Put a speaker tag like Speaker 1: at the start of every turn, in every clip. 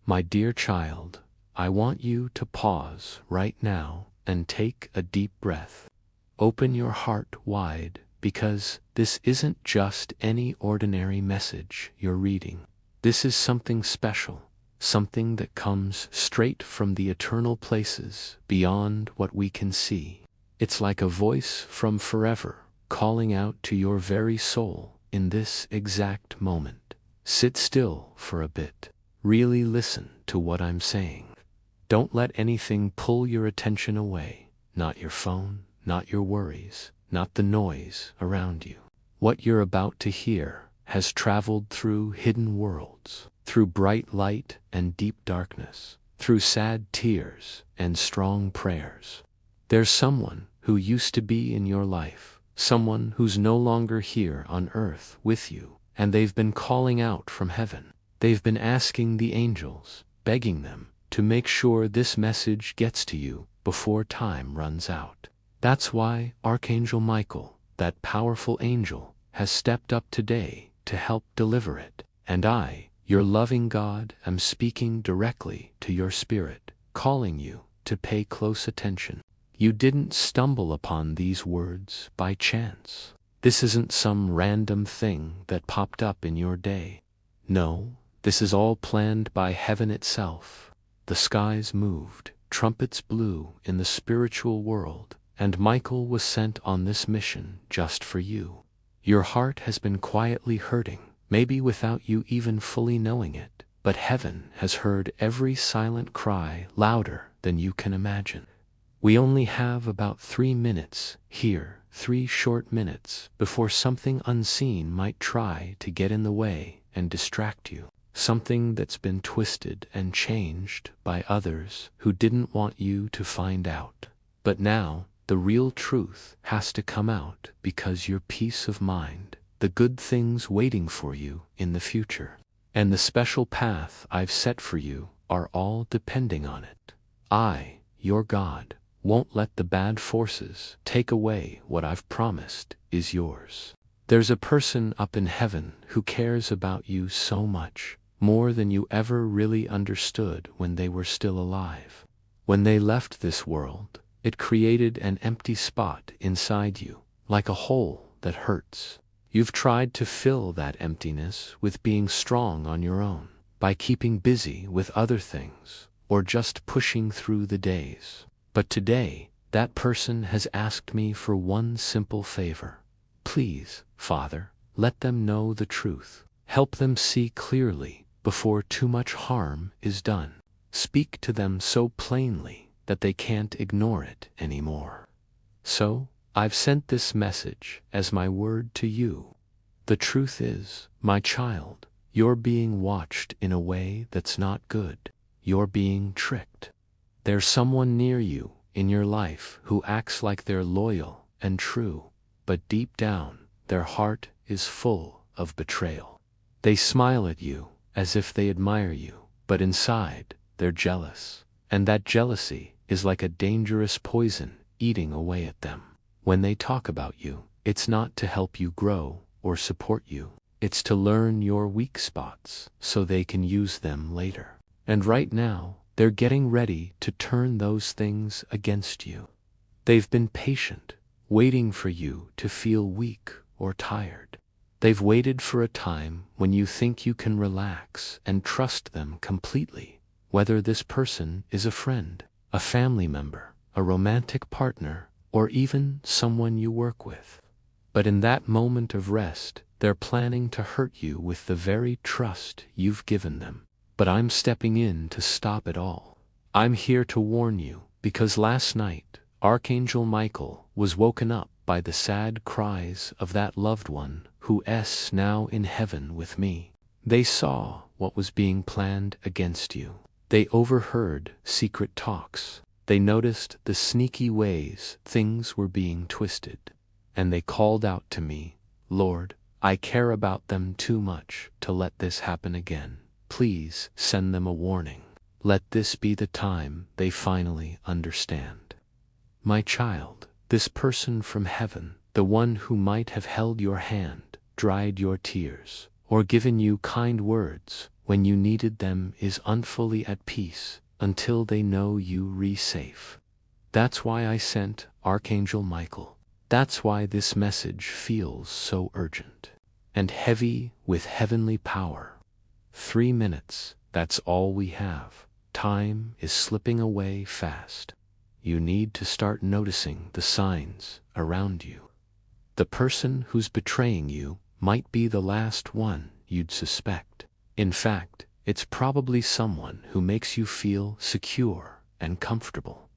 Speaker 1: My dear child, I want you to pause right now and take a deep breath. Open your heart wide, because this isn't just any ordinary message you're reading. This is something special, something that comes straight from the eternal places beyond what we can see. It's like a voice from forever, calling out to your very soul in this exact moment. Sit still for a bit. Really listen to what I'm saying. Don't let anything pull your attention away. Not your phone, not your worries, not the noise around you. What you're about to hear has traveled through hidden worlds, through bright light and deep darkness, through sad tears and strong prayers. There's someone who used to be in your life, someone who's no longer here on earth with you, and they've been calling out from heaven. They've been asking the angels, begging them to make sure this message gets to you before time runs out. That's why Archangel Michael, that powerful angel, has stepped up today to help deliver it. And I, your loving God, am speaking directly to your spirit, calling you to pay close attention. You didn't stumble upon these words by chance. This isn't some random thing that popped up in your day. No, this is all planned by heaven itself. The skies moved, trumpets blew in the spiritual world, and Michael was sent on this mission just for you. Your heart has been quietly hurting, maybe without you even fully knowing it, but heaven has heard every silent cry louder than you can imagine. We only have about 3 minutes here, 3 short minutes, before something unseen might try to get in the way and distract you. Something that's been twisted and changed by others who didn't want you to find out. But now, the real truth has to come out, because your peace of mind, the good things waiting for you in the future, and the special path I've set for you are all depending on it. I, your God, won't let the bad forces take away what I've promised is yours. There's a person up in heaven who cares about you so much, more than you ever really understood when they were still alive. When they left this world, it created an empty spot inside you, like a hole that hurts. You've tried to fill that emptiness with being strong on your own, by keeping busy with other things, or just pushing through the days. But today, that person has asked me for one simple favor. Please, Father, let them know the truth. Help them see clearly before too much harm is done. Speak to them so plainly that they can't ignore it anymore. So, I've sent this message as my word to you. The truth is, my child, you're being watched in a way that's not good. You're being tricked. There's someone near you in your life who acts like they're loyal and true, but deep down, their heart is full of betrayal. They smile at you as if they admire you, but inside, they're jealous. And that jealousy is like a dangerous poison eating away at them. When they talk about you, it's not to help you grow or support you. It's to learn your weak spots so they can use them later. And right now, they're getting ready to turn those things against you. They've been patient, waiting for you to feel weak or tired. They've waited for a time when you think you can relax and trust them completely, whether this person is a friend, a family member, a romantic partner, or even someone you work with. But in that moment of rest, they're planning to hurt you with the very trust you've given them. But I'm stepping in to stop it all. I'm here to warn you, because last night, Archangel Michael was woken up by the sad cries of that loved one who is now in heaven with me. They saw what was being planned against you. They overheard secret talks. They noticed the sneaky ways things were being twisted. And they called out to me, Lord, I care about them too much to let this happen again. Please send them a warning. Let this be the time they finally understand. My child, this person from heaven, the one who might have held your hand, dried your tears, or given you kind words when you needed them is unfully at peace until they know you re-safe. That's why I sent Archangel Michael. That's why this message feels so urgent and heavy with heavenly power. 3 minutes, that's all we have. Time is slipping away fast. You need to start noticing the signs around you. The person who's betraying you might be the last one you'd suspect. In fact, it's probably someone who makes you feel secure and comfortable.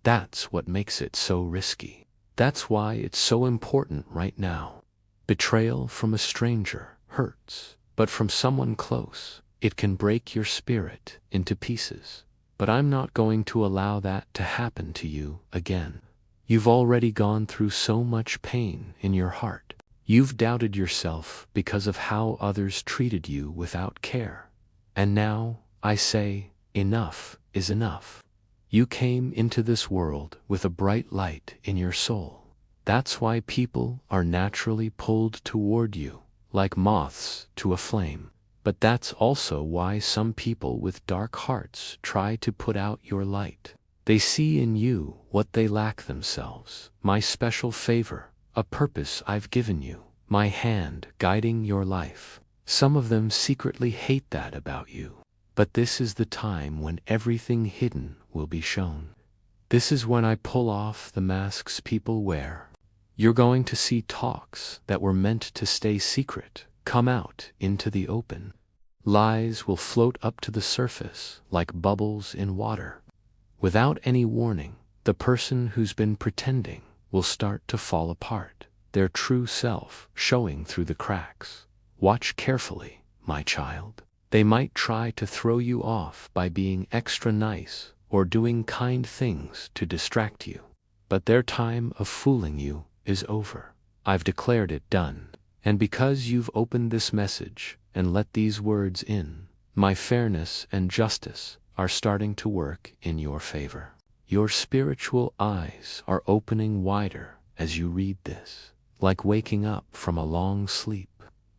Speaker 1: That's what makes it so risky. That's why it's so important right now. Betrayal from a stranger hurts, but from someone close, it can break your spirit into pieces. But I'm not going to allow that to happen to you again. You've already gone through so much pain in your heart. You've doubted yourself because of how others treated you without care. And now, I say, enough is enough. You came into this world with a bright light in your soul. That's why people are naturally pulled toward you, like moths to a flame. But that's also why some people with dark hearts try to put out your light. They see in you what they lack themselves, my special favor, a purpose I've given you, my hand guiding your life. Some of them secretly hate that about you. But this is the time when everything hidden will be shown. This is when I pull off the masks people wear. You're going to see talks that were meant to stay secret come out into the open. Lies will float up to the surface like bubbles in water. Without any warning, the person who's been pretending will start to fall apart, their true self showing through the cracks. Watch carefully, my child. They might try to throw you off by being extra nice or doing kind things to distract you. But their time of fooling you is over. I've declared it done. And because you've opened this message and let these words in, my fairness and justice are starting to work in your favor. Your spiritual eyes are opening wider as you read this, like waking up from a long sleep.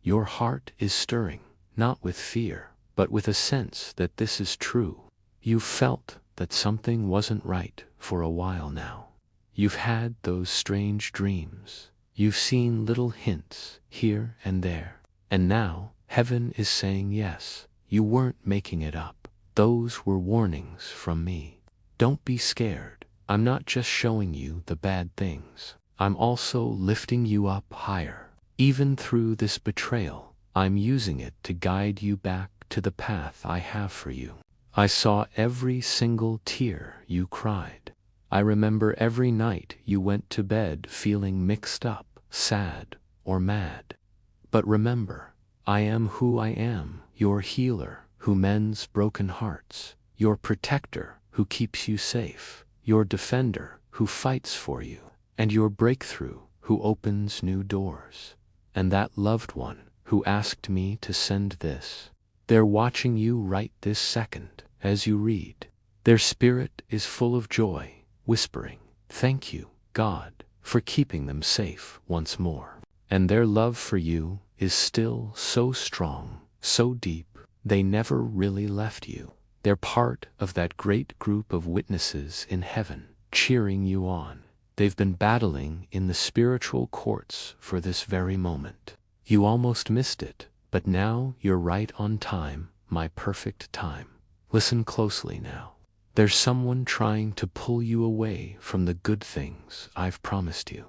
Speaker 1: Your heart is stirring, not with fear, but with a sense that this is true. You've felt that something wasn't right for a while now. You've had those strange dreams. You've seen little hints here and there. And now, heaven is saying yes. You weren't making it up. Those were warnings from me. Don't be scared. I'm not just showing you the bad things. I'm also lifting you up higher. Even through this betrayal, I'm using it to guide you back to the path I have for you. I saw every single tear you cried. I remember every night you went to bed feeling mixed up, sad, or mad. But remember, I am who I am, your healer who mends broken hearts, your protector who keeps you safe, your defender who fights for you, and your breakthrough who opens new doors. And that loved one who asked me to send this. They're watching you right this second as you read. Their spirit is full of joy, whispering, "Thank you, God, for keeping them safe once more." And their love for you is still so strong, so deep, they never really left you. They're part of that great group of witnesses in heaven, cheering you on. They've been battling in the spiritual courts for this very moment. You almost missed it, but now you're right on time, my perfect time. Listen closely now. There's someone trying to pull you away from the good things I've promised you.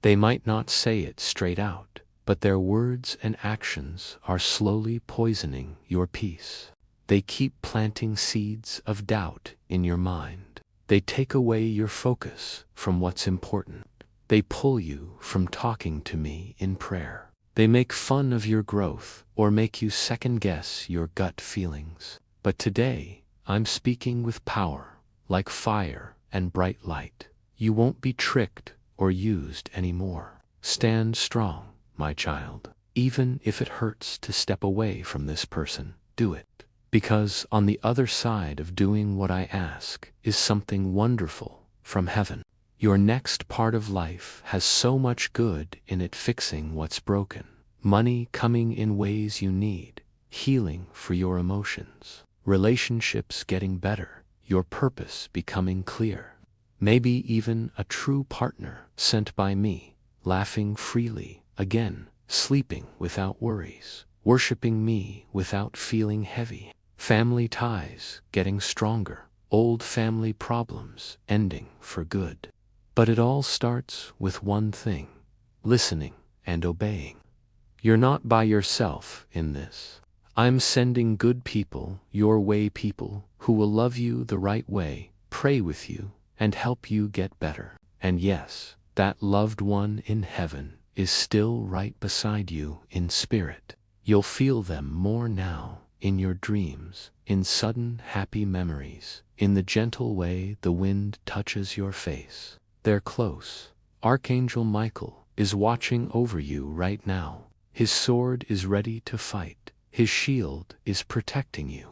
Speaker 1: They might not say it straight out, but their words and actions are slowly poisoning your peace. They keep planting seeds of doubt in your mind. They take away your focus from what's important. They pull you from talking to me in prayer. They make fun of your growth or make you second-guess your gut feelings. But today, I'm speaking with power, like fire and bright light. You won't be tricked or used anymore. Stand strong, my child. Even if it hurts to step away from this person, do it. Because on the other side of doing what I ask is something wonderful from heaven. Your next part of life has so much good in it, fixing what's broken. Money coming in ways you need. healing for your emotions, relationships getting better, your purpose becoming clear. Maybe even a true partner sent by me, laughing freely again, sleeping without worries, worshiping me without feeling heavy. Family ties getting stronger, old family problems ending for good. But it all starts with one thing: listening and obeying. You're not by yourself in this. I'm sending good people your way, people who will love you the right way, pray with you, and help you get better. And yes, that loved one in heaven is still right beside you in spirit. You'll feel them more now, in your dreams, in sudden happy memories, in the gentle way the wind touches your face. They're close. Archangel Michael is watching over you right now. His sword is ready to fight. His shield is protecting you.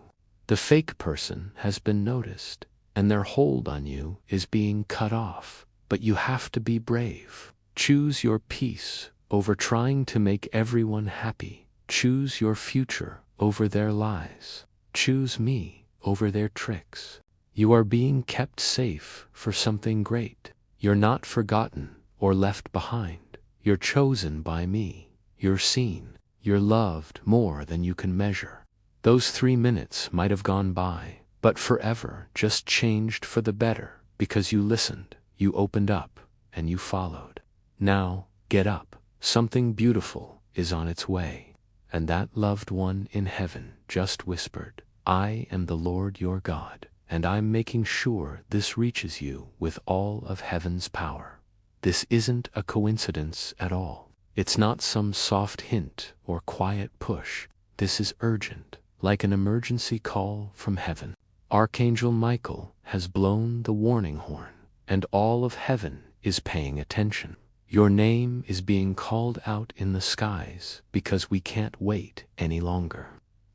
Speaker 1: The fake person has been noticed, and their hold on you is being cut off. But you have to be brave. Choose your peace over trying to make everyone happy. Choose your future over their lies. Choose me over their tricks. You are being kept safe for something great. You're not forgotten or left behind. You're chosen by me. You're seen. You're loved more than you can measure. Those 3 minutes might have gone by, but forever just changed for the better because you listened, you opened up, and you followed. Now, get up. Something beautiful is on its way. And that loved one in heaven just whispered, I am the Lord your God, and I'm making sure this reaches you with all of heaven's power. This isn't a coincidence at all. It's not some soft hint or quiet push. This is urgent, like an emergency call from heaven. Archangel Michael has blown the warning horn, and all of heaven is paying attention. Your name is being called out in the skies because we can't wait any longer.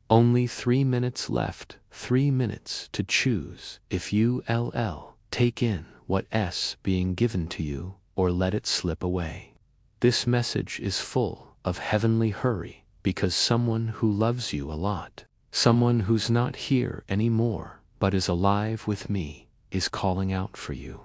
Speaker 1: Only 3 minutes left, 3 minutes to choose if you take in what's being given to you or let it slip away. This message is full of heavenly hurry because someone who loves you a lot, someone who's not here anymore but is alive with me, is calling out for you.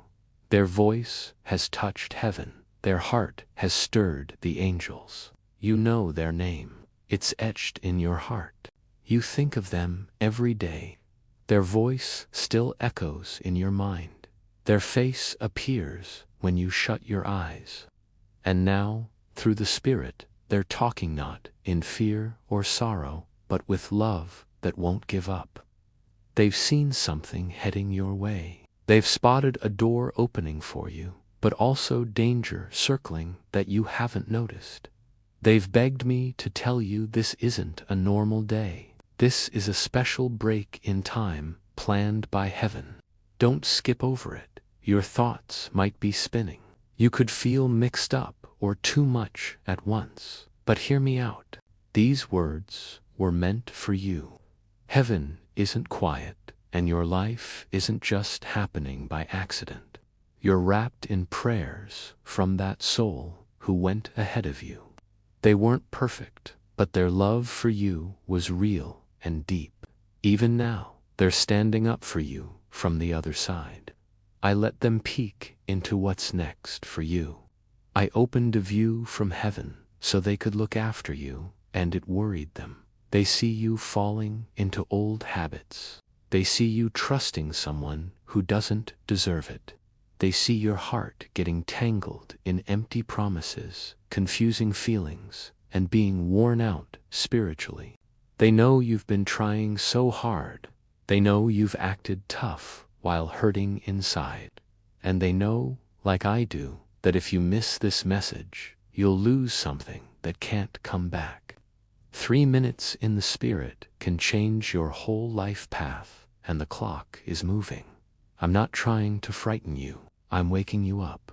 Speaker 1: Their voice has touched heaven. Their heart has stirred the angels. You know their name. It's etched in your heart. You think of them every day. Their voice still echoes in your mind. Their face appears when you shut your eyes. And now, through the Spirit, they're talking not in fear or sorrow, but with love that won't give up. They've seen something heading your way. They've spotted a door opening for you, but also danger circling that you haven't noticed. They've begged me to tell you this isn't a normal day. This is a special break in time planned by heaven. Don't skip over it. Your thoughts might be spinning. You could feel mixed up or too much at once. But hear me out. These words were meant for you. Heaven isn't quiet, and your life isn't just happening by accident. You're wrapped in prayers from that soul who went ahead of you. They weren't perfect, but their love for you was real and deep. Even now, they're standing up for you from the other side. I let them peek into what's next for you. I opened a view from heaven so they could look after you, and it worried them. They see you falling into old habits. They see you trusting someone who doesn't deserve it. They see your heart getting tangled in empty promises, confusing feelings, and being worn out spiritually. They know you've been trying so hard. They know you've acted tough while hurting inside. And they know, like I do, that if you miss this message, you'll lose something that can't come back. 3 minutes in the Spirit can change your whole life path, and the clock is moving. I'm not trying to frighten you. I'm waking you up.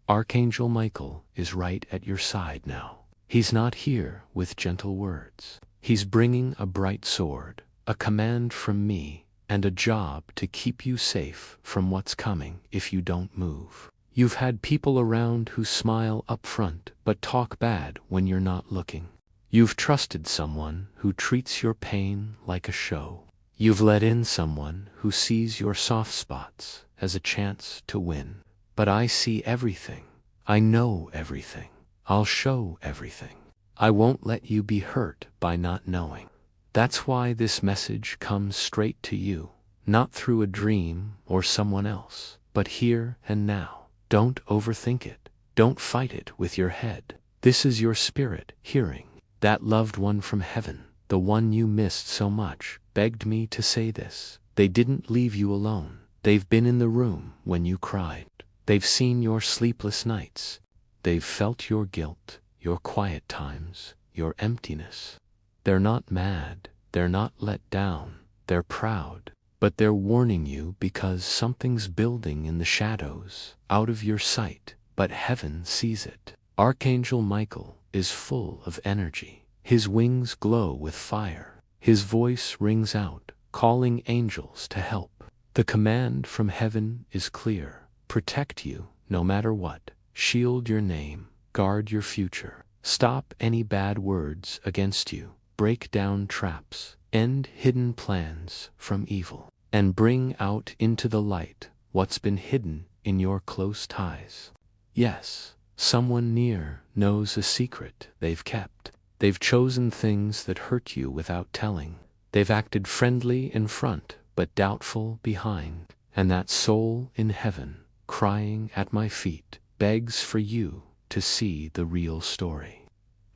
Speaker 1: Archangel Michael is right at your side now. He's not here with gentle words. He's bringing a bright sword, a command from me, and a job to keep you safe from what's coming if you don't move. You've had people around who smile up front but talk bad when you're not looking. You've trusted someone who treats your pain like a show. You've let in someone who sees your soft spots as a chance to win. But I see everything. I know everything. I'll show everything. I won't let you be hurt by not knowing. That's why this message comes straight to you, not through a dream or someone else, but here and now. Don't overthink it. Don't fight it with your head. This is your spirit hearing. That loved one from heaven, the one you missed so much, begged me to say this. They didn't leave you alone. They've been in the room when you cried. They've seen your sleepless nights. They've felt your guilt, your quiet times, your emptiness. They're not mad. They're not let down. They're proud. But they're warning you because something's building in the shadows, out of your sight, but heaven sees it. Archangel Michael is full of energy. His wings glow with fire. His voice rings out, calling angels to help. The command from heaven is clear. Protect you, no matter what. Shield your name. Guard your future. Stop any bad words against you. Break down traps. End hidden plans from evil. And bring out into the light what's been hidden in your close ties. Yes, someone near knows a secret they've kept. They've chosen things that hurt you without telling. They've acted friendly in front, but doubtful behind. And that soul in heaven, crying at my feet, begs for you to see the real story.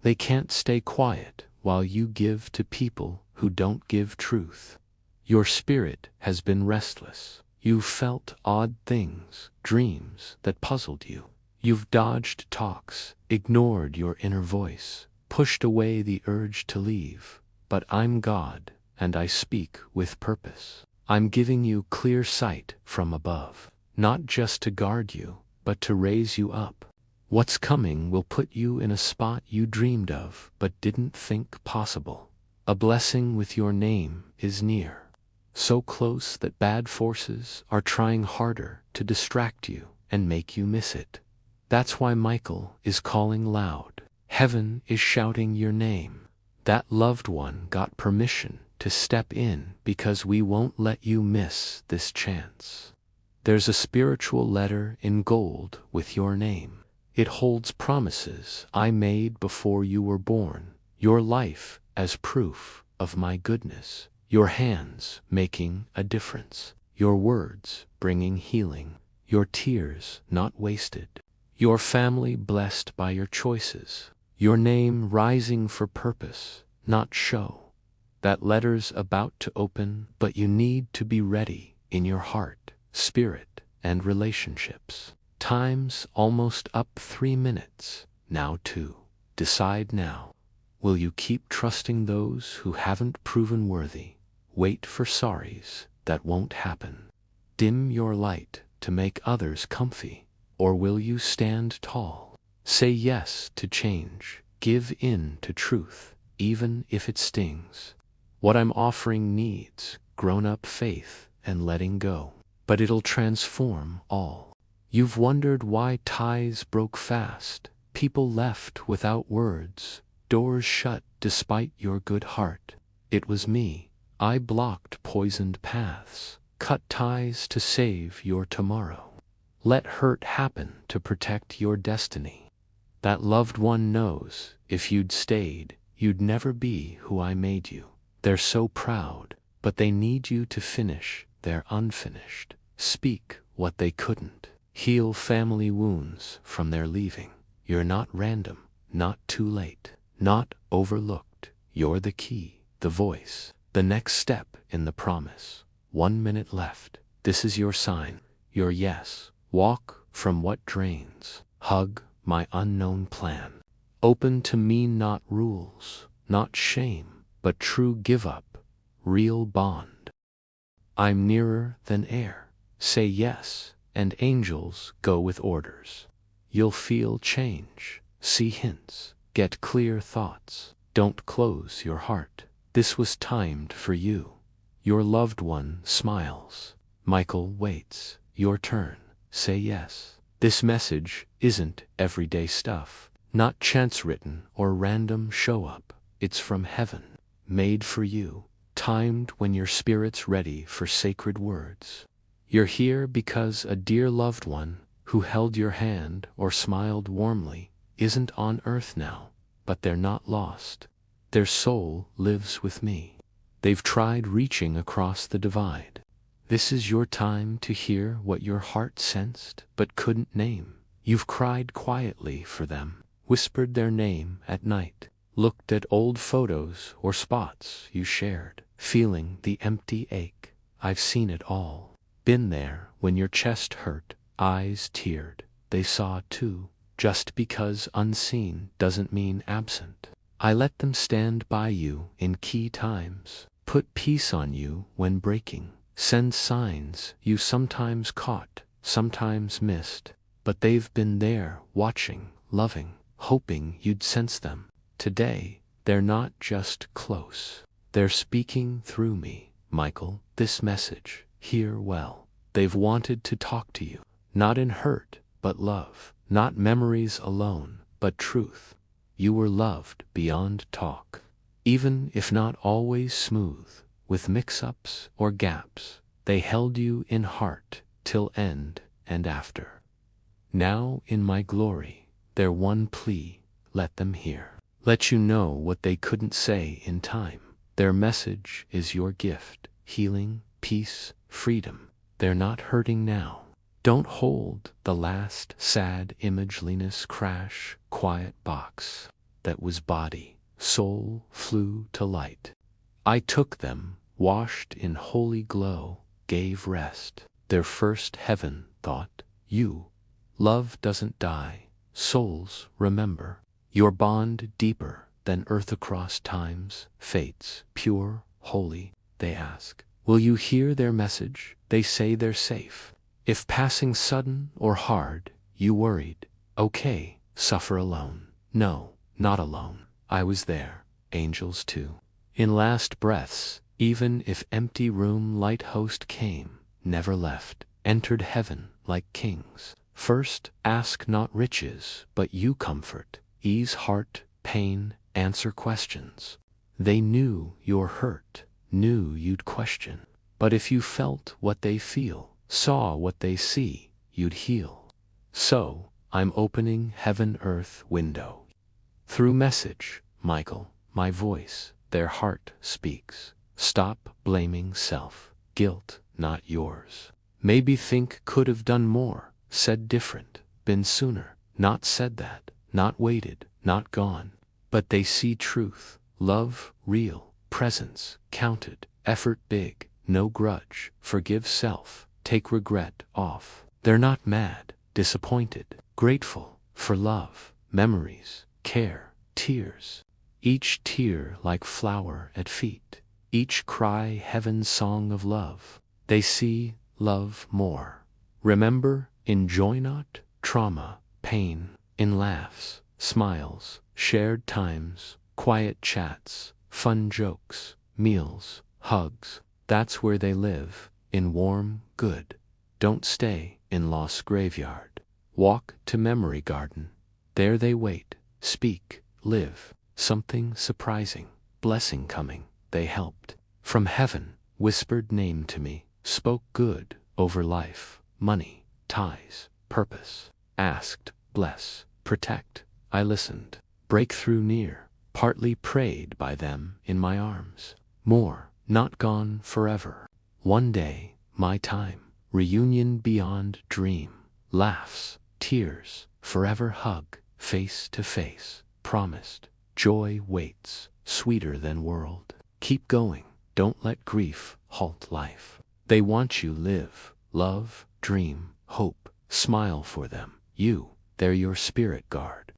Speaker 1: They can't stay quiet while you give to people who don't give truth. Your spirit has been restless. You've felt odd things, dreams that puzzled you. You've dodged talks, ignored your inner voice, pushed away the urge to leave. But I'm God, and I speak with purpose. I'm giving you clear sight from above, not just to guard you, but to raise you up. What's coming will put you in a spot you dreamed of but didn't think possible. A blessing with your name is near, so close that bad forces are trying harder to distract you and make you miss it. That's why Michael is calling loud. Heaven is shouting your name. That loved one got permission to step in because we won't let you miss this chance. There's a spiritual letter in gold with your name. It holds promises I made before you were born. Your life as proof of my goodness. Your hands making a difference. Your words bringing healing. Your tears not wasted. Your family blessed by your choices. Your name rising for purpose, not show. That letter's about to open, but you need to be ready in your heart, spirit, and relationships. Time's almost up 3 minutes, now 2. Decide now. Will you keep trusting those who haven't proven worthy? Wait for sorries that won't happen. Dim your light to make others comfy, or will you stand tall? Say yes to change, give in to truth, even if it stings. What I'm offering needs grown-up faith and letting go, but it'll transform all. You've wondered why ties broke fast, people left without words, doors shut despite your good heart. It was me. I blocked poisoned paths, cut ties to save your tomorrow. Let hurt happen to protect your destiny. That loved one knows if you'd stayed, you'd never be who I made you. They're so proud, but they need you to finish their unfinished. Speak what they couldn't. Heal family wounds from their leaving. You're not random, not too late, not overlooked. You're the key, the voice, the next step in the promise. 1 minute left. This is your sign, your yes. Walk from what drains. Hug my unknown plan. Open to me, not rules, not shame, but true give up, real bond. I'm nearer than air. Say yes, and angels go with orders. You'll feel change, see hints, get clear thoughts. Don't close your heart. This was timed for you. Your loved one smiles. Michael waits. Your turn. Say yes. This message isn't everyday stuff, not chance written or random show up. it's from heaven, made for you, timed when your spirit's ready for sacred words. You're here because a dear loved one who held your hand or smiled warmly isn't on earth now, but they're not lost. Their soul lives with me. They've tried reaching across the divide. This is your time to hear what your heart sensed but couldn't name. You've cried quietly for them, whispered their name at night, looked at old photos or spots you shared, feeling the empty ache. I've seen it all. Been there when your chest hurt, eyes teared. They saw too. Just because unseen doesn't mean absent. I let them stand by you in key times, put peace on you when breaking, send signs you sometimes caught, sometimes missed, but they've been there, watching, loving, hoping you'd sense them. Today, they're not just close. They're speaking through me, Michael, this message, hear well. They've wanted to talk to you, not in hurt, but love, not memories alone, but truth. You were loved beyond talk, even if not always smooth, with mix-ups or gaps. They held you in heart till end and after. Now in my glory, their one plea, let them hear. Let you know what they couldn't say in time. Their message is your gift, healing, peace, freedom. They're not hurting now. Don't hold the last sad imageliness crash, quiet box that was body, soul flew to light. I took them, washed in holy glow, gave rest. Their first heaven thought, you. Love doesn't die, souls remember. Your bond deeper than earth across times, fates, pure, holy. They ask, will you hear their message? They say they're safe. If passing sudden or hard, you worried, okay, suffer alone. No, not alone. I was there, angels too. In last breaths, even if empty room light host came, never left, entered heaven like kings. First, ask not riches, but you comfort, ease heart, pain, answer questions. They knew your hurt, knew you'd question. But if you felt what they feel, saw what they see, you'd heal. So, I'm opening heaven-earth window. Through message, Michael, my voice, their heart speaks. Stop blaming self, guilt, not yours. Maybe think could have done more, said different, been sooner, not said that, not waited, not gone. But they see truth, love, real, presence, counted, effort big, no grudge, forgive self. Take regret off. They're not mad, disappointed, grateful for love, memories, care, tears. Each tear like flower at feet, each cry heaven's song of love. They see love more. Remember, enjoy not trauma, pain, in laughs, smiles, shared times, quiet chats, fun jokes, meals, hugs. That's where they live. In warm, good. Don't stay in lost graveyard. Walk to memory garden. There they wait, speak, live. Something surprising, blessing coming. They helped. From heaven, whispered name to me, spoke good over life, money, ties, purpose. Asked, bless, protect. I listened. Breakthrough near, partly prayed by them in my arms. More, not gone forever. One day, my time, reunion beyond dream, laughs, tears, forever hug, face to face, promised, joy waits, sweeter than world. Keep going, don't let grief halt life. They want you live, love, dream, hope, smile for them. You, they're your spirit guard.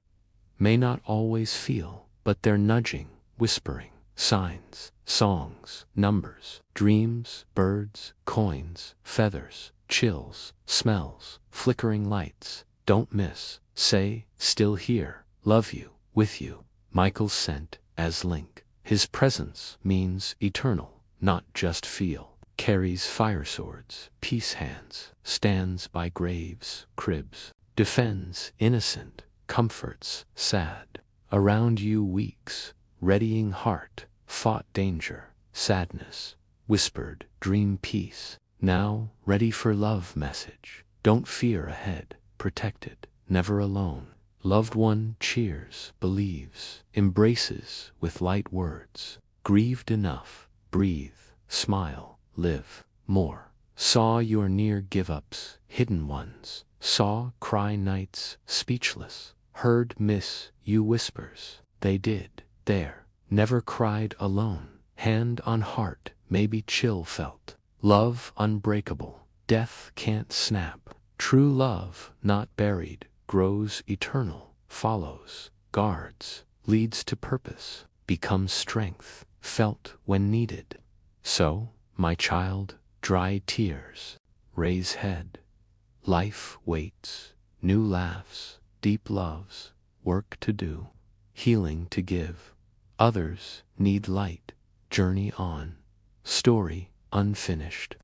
Speaker 1: May not always feel, but they're nudging, whispering. Signs, songs, numbers, dreams, birds, coins, feathers, chills, smells, flickering lights. Don't miss. Say, still here, love you, with you. Michael sent as link. His presence means eternal, not just feel. Carries fire swords, peace hands, stands by graves, cribs. Defends innocent, comforts sad. Around you weeks, readying heart, fought danger, sadness, whispered dream peace. Now, ready for love message. Don't fear ahead, protected, never alone. Loved one cheers, believes, embraces with light words. Grieved enough, breathe, smile, live, more. Saw your near give-ups, hidden ones. Saw cry nights, speechless. Heard miss you whispers. They did, there. Never cried alone. Hand on heart, maybe chill felt. Love unbreakable, death can't snap. True love, not buried, grows eternal, follows, guards, leads to purpose, becomes strength, felt when needed. So, my child, dry tears, raise head. Life waits, new laughs, deep loves, work to do, healing to give. Others need light, journey on, story unfinished.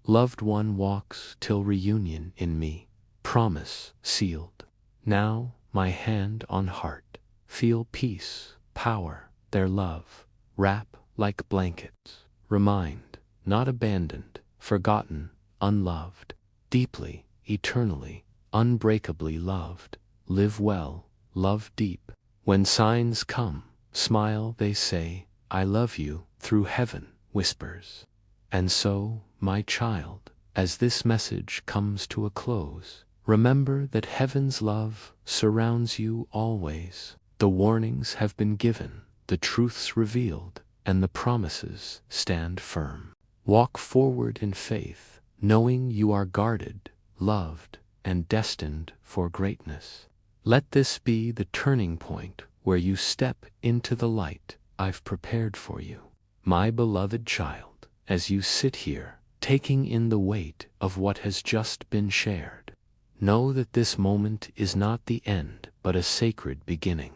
Speaker 1: Loved one walks till reunion in me, promise sealed. Now, my hand on heart, feel peace, power, their love, wrap like blankets. Remind, not abandoned, forgotten, unloved, deeply, eternally, unbreakably loved. Live well, love deep. When signs come, smile, they say, I love you, through heaven, whispers. And so, my child, as this message comes to a close, remember that heaven's love surrounds you always. The warnings have been given, the truths revealed, and the promises stand firm. Walk forward in faith, knowing you are guarded, loved, and destined for greatness. Let this be the turning point where you step into the light I've prepared for you. My beloved child, as you sit here, taking in the weight of what has just been shared, know that this moment is not the end, but a sacred beginning.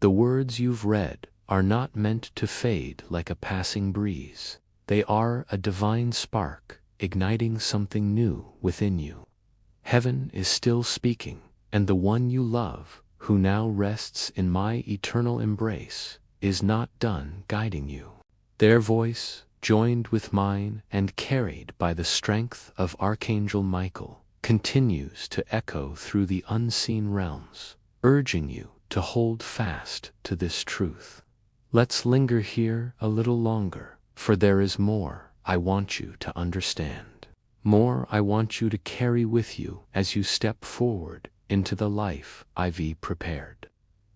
Speaker 1: The words you've read are not meant to fade like a passing breeze. They are a divine spark, igniting something new within you. Heaven is still speaking, and the one you love, who now rests in my eternal embrace, is not done guiding you. Their voice, joined with mine and carried by the strength of Archangel Michael, continues to echo through the unseen realms, urging you to hold fast to this truth. Let's linger here a little longer, for there is more I want you to understand. More I want you to carry with you as you step forward into the life I've prepared.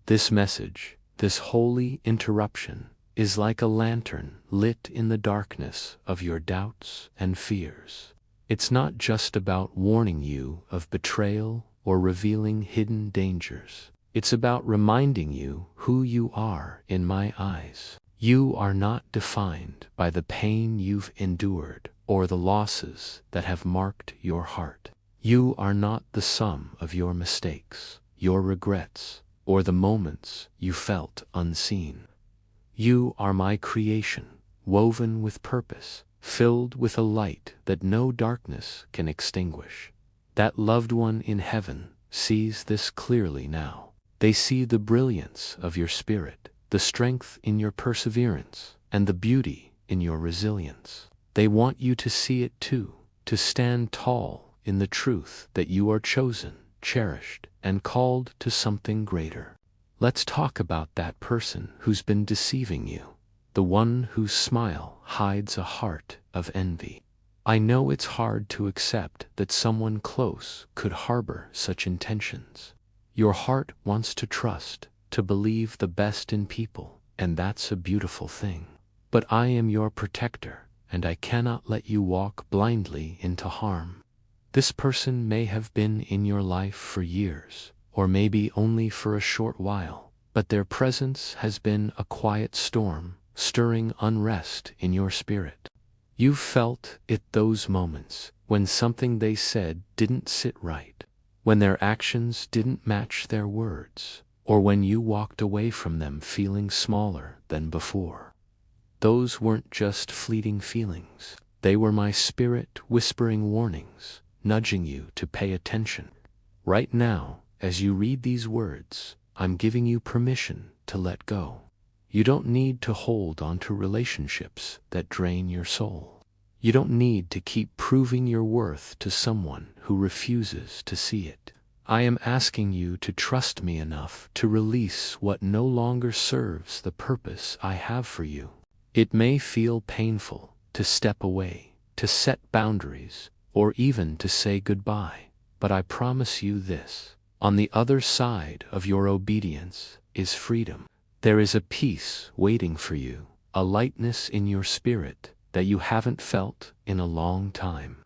Speaker 1: This message, this holy interruption, is like a lantern lit in the darkness of your doubts and fears. It's not just about warning you of betrayal or revealing hidden dangers. It's about reminding you who you are in my eyes. You are not defined by the pain you've endured or the losses that have marked your heart. You are not the sum of your mistakes, your regrets, or the moments you felt unseen. You are my creation, woven with purpose, filled with a light that no darkness can extinguish. That loved one in heaven sees this clearly now. They see the brilliance of your spirit, the strength in your perseverance, and the beauty in your resilience. They want you to see it too, to stand tall in the truth that you are chosen, cherished, and called to something greater. Let's talk about that person who's been deceiving you, the one whose smile hides a heart of envy. I know it's hard to accept that someone close could harbor such intentions. Your heart wants to trust, to believe the best in people, and that's a beautiful thing. But I am your protector, and I cannot let you walk blindly into harm. This person may have been in your life for years, or maybe only for a short while, but their presence has been a quiet storm, stirring unrest in your spirit. You've felt it those moments when something they said didn't sit right, when their actions didn't match their words, or when you walked away from them feeling smaller than before. Those weren't just fleeting feelings. They were my spirit whispering warnings, nudging you to pay attention. Right now, as you read these words, I'm giving you permission to let go. You don't need to hold on to relationships that drain your soul. You don't need to keep proving your worth to someone who refuses to see it. I am asking you to trust me enough to release what no longer serves the purpose I have for you. It may feel painful to step away, to set boundaries, or even to say goodbye, but I promise you this: on the other side of your obedience is freedom. There is a peace waiting for you, a lightness in your spirit that you haven't felt in a long time.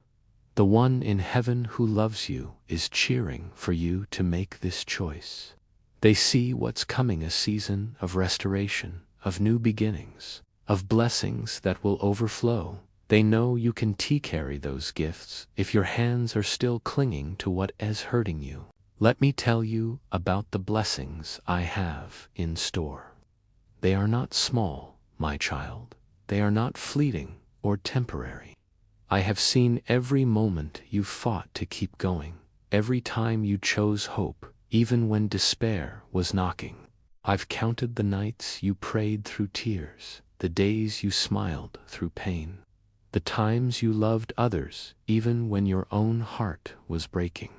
Speaker 1: The one in heaven who loves you is cheering for you to make this choice. They see what's coming: a season of restoration, of new beginnings, of blessings that will overflow. They know you can carry those gifts if your hands are still clinging to what is hurting you. Let me tell you about the blessings I have in store. They are not small, my child. They are not fleeting or temporary. I have seen every moment you fought to keep going, every time you chose hope, even when despair was knocking. I've counted the nights you prayed through tears, the days you smiled through pain, the times you loved others even when your own heart was breaking.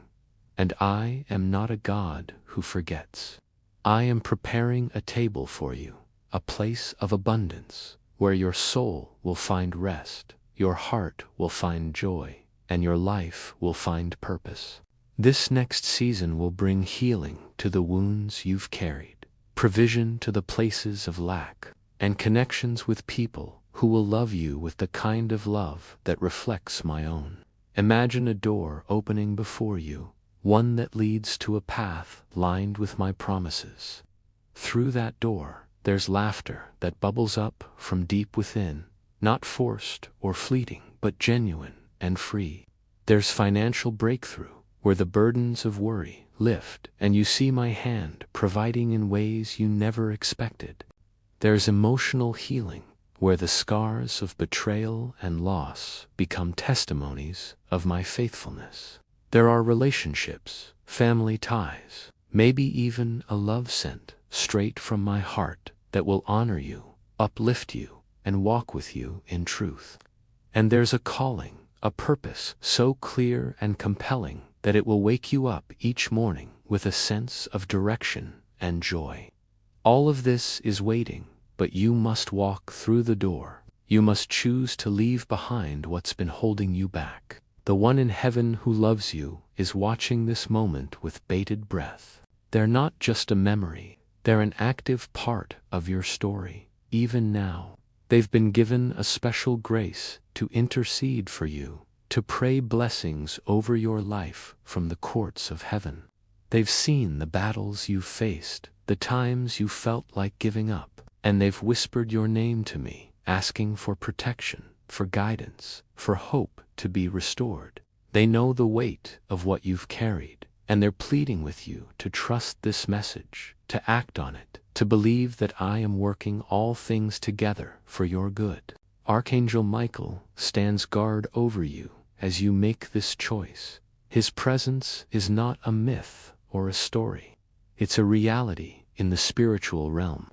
Speaker 1: And I am not a God who forgets. I am preparing a table for you, a place of abundance, where your soul will find rest, your heart will find joy, and your life will find purpose. This next season will bring healing to the wounds you've carried, provision to the places of lack, and connections with people who will love you with the kind of love that reflects my own. Imagine a door opening before you, one that leads to a path lined with my promises. Through that door, there's laughter that bubbles up from deep within, not forced or fleeting, but genuine and free. There's financial breakthrough, where the burdens of worry lift and you see my hand providing in ways you never expected. There's emotional healing, where the scars of betrayal and loss become testimonies of my faithfulness. There are relationships, family ties, maybe even a love sent straight from my heart that will honor you, uplift you, and walk with you in truth. And there's a calling, a purpose so clear and compelling that it will wake you up each morning with a sense of direction and joy. All of this is waiting, but you must walk through the door. You must choose to leave behind what's been holding you back. The one in heaven who loves you is watching this moment with bated breath. They're not just a memory, they're an active part of your story, even now. They've been given a special grace to intercede for you, to pray blessings over your life from the courts of heaven. They've seen the battles you've faced, the times you felt like giving up, and they've whispered your name to me, asking for protection, for guidance, for hope to be restored. They know the weight of what you've carried, and they're pleading with you to trust this message, to act on it, to believe that I am working all things together for your good. Archangel Michael stands guard over you as you make this choice. His presence is not a myth or a story. It's a reality in the spiritual realm.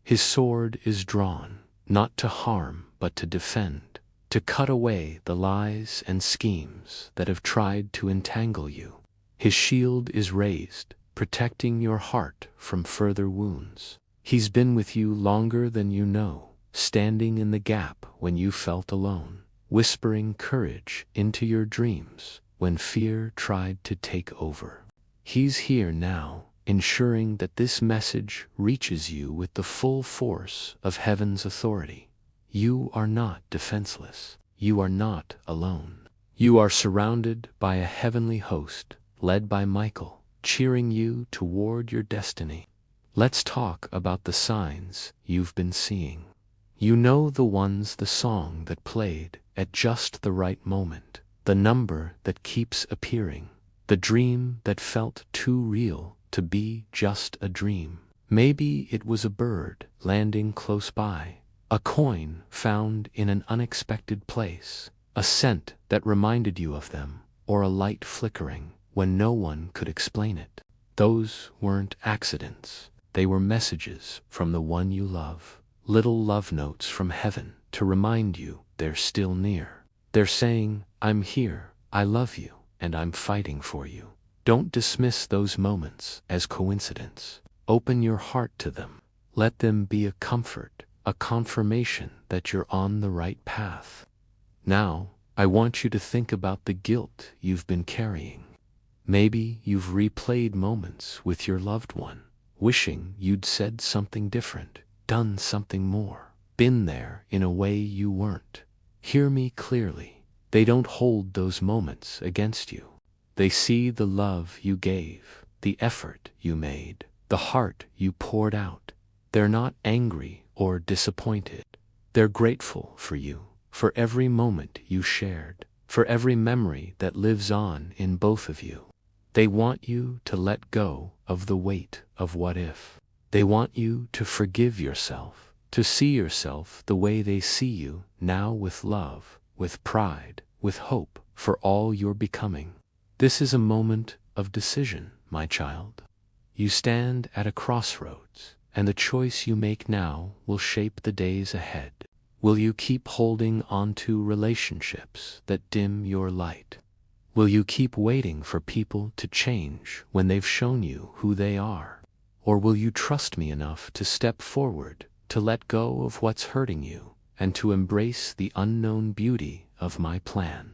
Speaker 1: His sword is drawn, not to harm but to defend, to cut away the lies and schemes that have tried to entangle you. His shield is raised, protecting your heart from further wounds. He's been with you longer than you know, standing in the gap when you felt alone, whispering courage into your dreams when fear tried to take over. He's here now, ensuring that this message reaches you with the full force of heaven's authority. You are not defenseless. You are not alone. You are surrounded by a heavenly host, led by Michael, cheering you toward your destiny. Let's talk about the signs you've been seeing. You know the ones: the song that played at just the right moment, the number that keeps appearing, the dream that felt too real to be just a dream. Maybe it was a bird landing close by, a coin found in an unexpected place, a scent that reminded you of them, or a light flickering when no one could explain it. Those weren't accidents. They were messages from the one you love, little love notes from heaven to remind you they're still near. They're saying, I'm here, I love you, and I'm fighting for you. Don't dismiss those moments as coincidence. Open your heart to them. Let them be a comfort, a confirmation that you're on the right path. Now, I want you to think about the guilt you've been carrying. Maybe you've replayed moments with your loved one, wishing you'd said something different, done something more, been there in a way you weren't. Hear me clearly. They don't hold those moments against you. They see the love you gave, the effort you made, the heart you poured out. They're not angry or disappointed. They're grateful for you, for every moment you shared, for every memory that lives on in both of you. They want you to let go of the weight of what if. They want you to forgive yourself, to see yourself the way they see you now, with love, with pride, with hope for all you're becoming. This is a moment of decision, my child. You stand at a crossroads, and the choice you make now will shape the days ahead. Will you keep holding onto relationships that dim your light? Will you keep waiting for people to change when they've shown you who they are? Or will you trust me enough to step forward, to let go of what's hurting you, and to embrace the unknown beauty of my plan?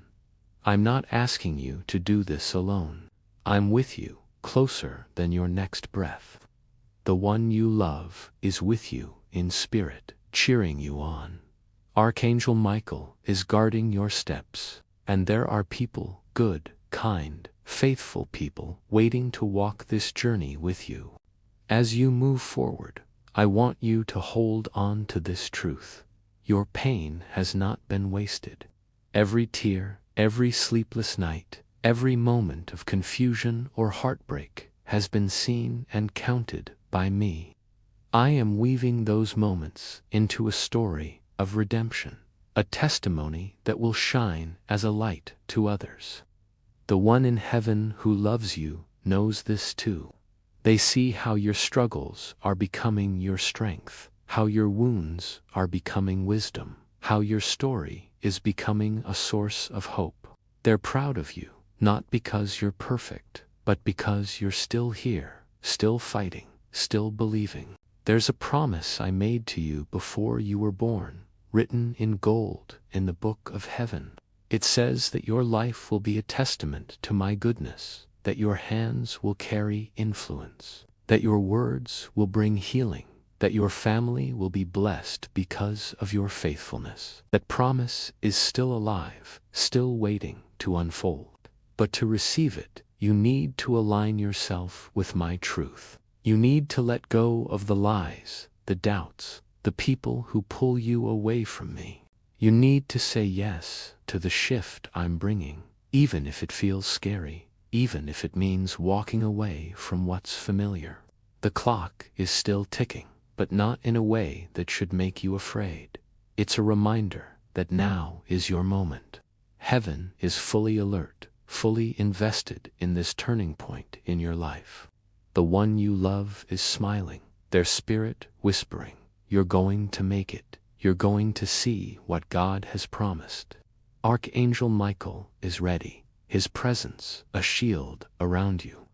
Speaker 1: I'm not asking you to do this alone. I'm with you, closer than your next breath. The one you love is with you in spirit, cheering you on. Archangel Michael is guarding your steps, and there are people, good, kind, faithful people, waiting to walk this journey with you. As you move forward, I want you to hold on to this truth. Your pain has not been wasted. Every tear, every sleepless night, every moment of confusion or heartbreak has been seen and counted by me. I am weaving those moments into a story of redemption, a testimony that will shine as a light to others. The one in heaven who loves you knows this too. They see how your struggles are becoming your strength, how your wounds are becoming wisdom, how your story is becoming a source of hope. They're proud of you, not because you're perfect, but because you're still here, still fighting, still believing. There's a promise I made to you before you were born, written in gold in the book of heaven. It says that your life will be a testament to my goodness, that your hands will carry influence, that your words will bring healing, that your family will be blessed because of your faithfulness. That promise is still alive, still waiting to unfold. But to receive it, you need to align yourself with my truth. You need to let go of the lies, the doubts, the people who pull you away from me. You need to say yes to the shift I'm bringing, even if it feels scary, even if it means walking away from what's familiar. The clock is still ticking, but not in a way that should make you afraid. It's a reminder that now is your moment. Heaven is fully alert, fully invested in this turning point in your life. The one you love is smiling, their spirit whispering, you're going to make it. You're going to see what God has promised. Archangel Michael is ready, his presence a shield around you.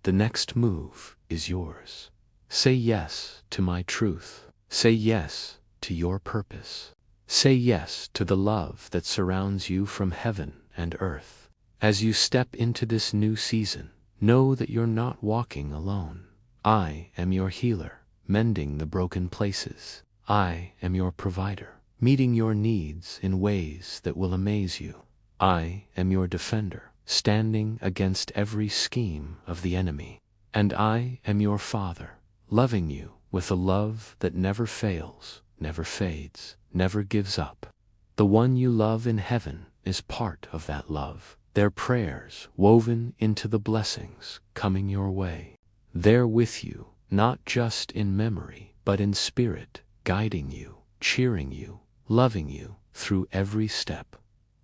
Speaker 1: The next move is yours. Say yes to my truth. Say yes to your purpose. Say yes to the love that surrounds you from heaven and earth. As you step into this new season, know that you're not walking alone. I am your healer, mending the broken places. I am your provider, meeting your needs in ways that will amaze you. I am your defender, standing against every scheme of the enemy. And I am your Father, loving you with a love that never fails, never fades, never gives up. The one you love in heaven is part of that love. Their prayers woven into the blessings coming your way. They're with you, not just in memory, but in spirit, guiding you, cheering you, loving you through every step.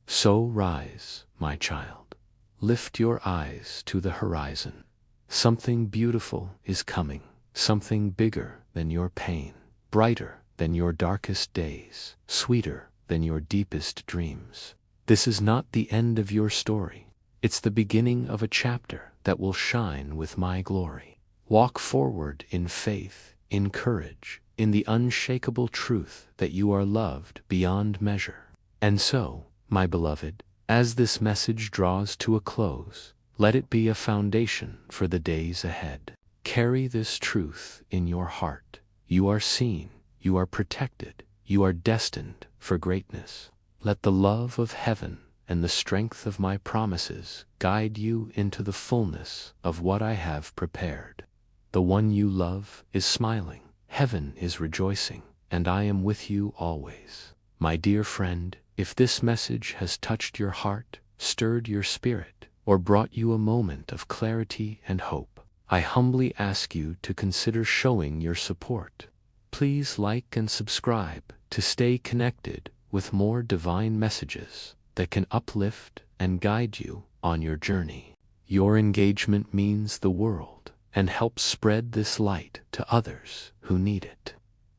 Speaker 1: So rise, my child. Lift your eyes to the horizon. Something beautiful is coming. something bigger than your pain, brighter than your darkest days, sweeter than your deepest dreams. This is not the end of your story. It's the beginning of a chapter that will shine with my glory. Walk forward in faith, in courage, in the unshakable truth that you are loved beyond measure. And so, my beloved, as this message draws to a close, let it be a foundation for the days ahead. Carry this truth in your heart. You are seen, you are protected, you are destined for greatness. Let the love of heaven and the strength of my promises guide you into the fullness of what I have prepared. The one you love is smiling, heaven is rejoicing, and I am with you always. My dear friend, if this message has touched your heart, stirred your spirit, or brought you a moment of clarity and hope, I humbly ask you to consider showing your support. Please like and subscribe to stay connected with more divine messages that can uplift and guide you on your journey. Your engagement means the world and helps spread this light to others who need it.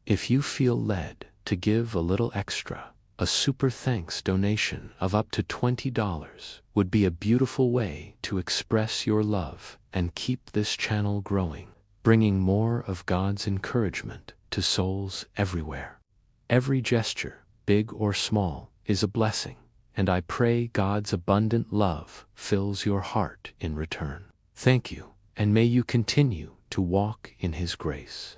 Speaker 1: If you feel led to give a little extra, a super thanks donation of up to $20 would be a beautiful way to express your love and keep this channel growing, bringing more of God's encouragement to souls everywhere. Every gesture, big or small, is a blessing, and I pray God's abundant love fills your heart in return. Thank you, and may you continue to walk in His grace.